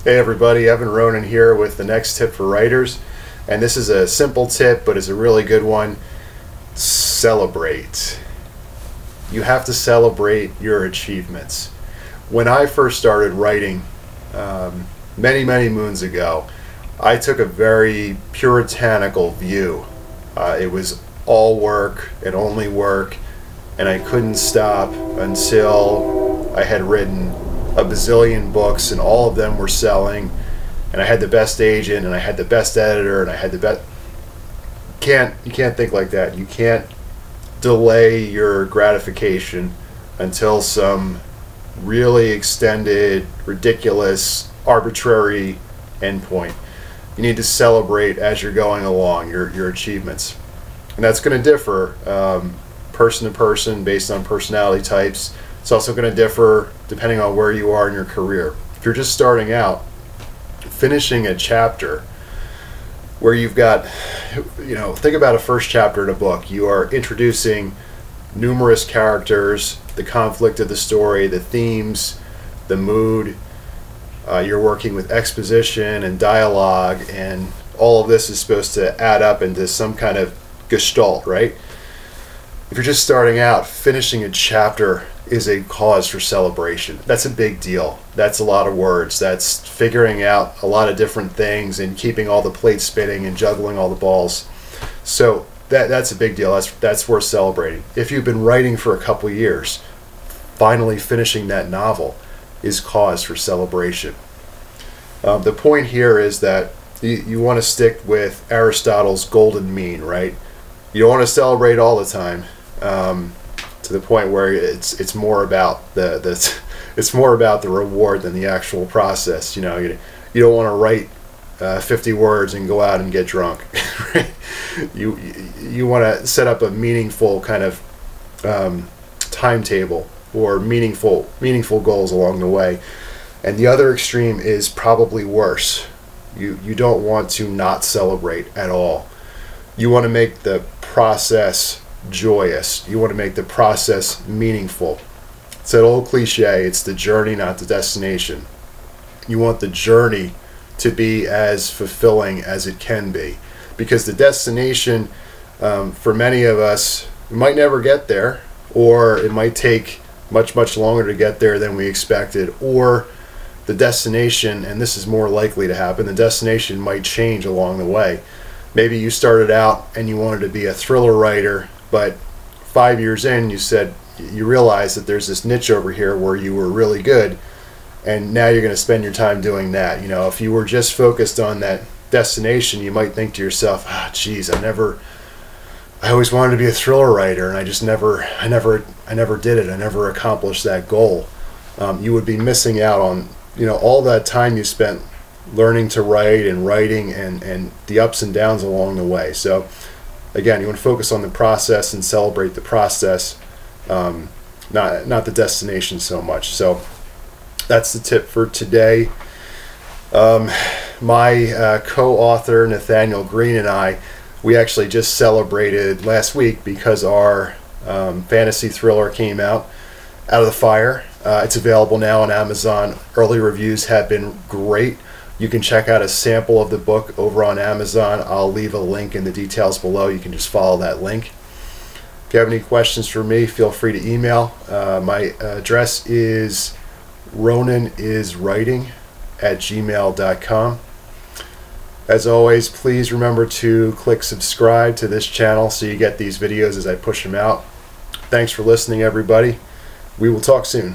Hey everybody, Evan Ronan here with the next tip for writers. And this is a simple tip, but it's a really good one. Celebrate. You have to celebrate your achievements. When I first started writing many moons ago, I took a very puritanical view. It was all work and only work, and I couldn't stop until I had written a bazillion books and all of them were selling, and I had the best agent and I had the best editor and I had the best. You can't think like that. You can't delay your gratification until some really extended, ridiculous, arbitrary endpoint. You need to celebrate as you're going along your achievements, and that's going to differ person to person based on personality types. It's also going to differ depending on where you are in your career. If you're just starting out, finishing a chapter where you've got, think about a first chapter in a book. You are introducing numerous characters, the conflict of the story, the themes, the mood. You're working with exposition and dialogue, and all of this is supposed to add up into some kind of gestalt, right? If you're just starting out, finishing a chapter is a cause for celebration. That's a big deal. That's a lot of words. That's figuring out a lot of different things and keeping all the plates spinning and juggling all the balls. So that's a big deal. That's worth celebrating. If you've been writing for a couple years, finally finishing that novel is cause for celebration. The point here is that you want to stick with Aristotle's golden mean, right? You don't want to celebrate all the time. To the point where it's more about it's more about the reward than the actual process. You don't want to write 50 words and go out and get drunk. Right? You want to set up a meaningful kind of timetable or meaningful goals along the way. And the other extreme is probably worse. You don't want to not celebrate at all. You want to make the process joyous. You want to make the process meaningful. It's that old cliche, it's the journey, not the destination. You want the journey to be as fulfilling as it can be, because the destination, for many of us, we might never get there, or it might take much longer to get there than we expected, or the destination, and this is more likely to happen, the destination might change along the way. Maybe you started out and you wanted to be a thriller writer, but 5 years in you realize that there's this niche over here where you were really good, and now you're going to spend your time doing that. If you were just focused on that destination, you might think to yourself, geez, I always wanted to be a thriller writer, and I never did it. I never accomplished that goal. You would be missing out on all that time you spent learning to write and writing and the ups and downs along the way. So again, you want to focus on the process and celebrate the process, not the destination so much. So that's the tip for today. My co-author Nathaniel Green and I, we actually just celebrated last week because our fantasy thriller came out of the fire. It's available now on Amazon. Early reviews have been great. You can check out a sample of the book over on Amazon. I'll leave a link in the details below. You can just follow that link. If you have any questions for me, feel free to email. My address is ronaniswriting@gmail.com. As always, please remember to click subscribe to this channel so you get these videos as I push them out. Thanks for listening, everybody. We will talk soon.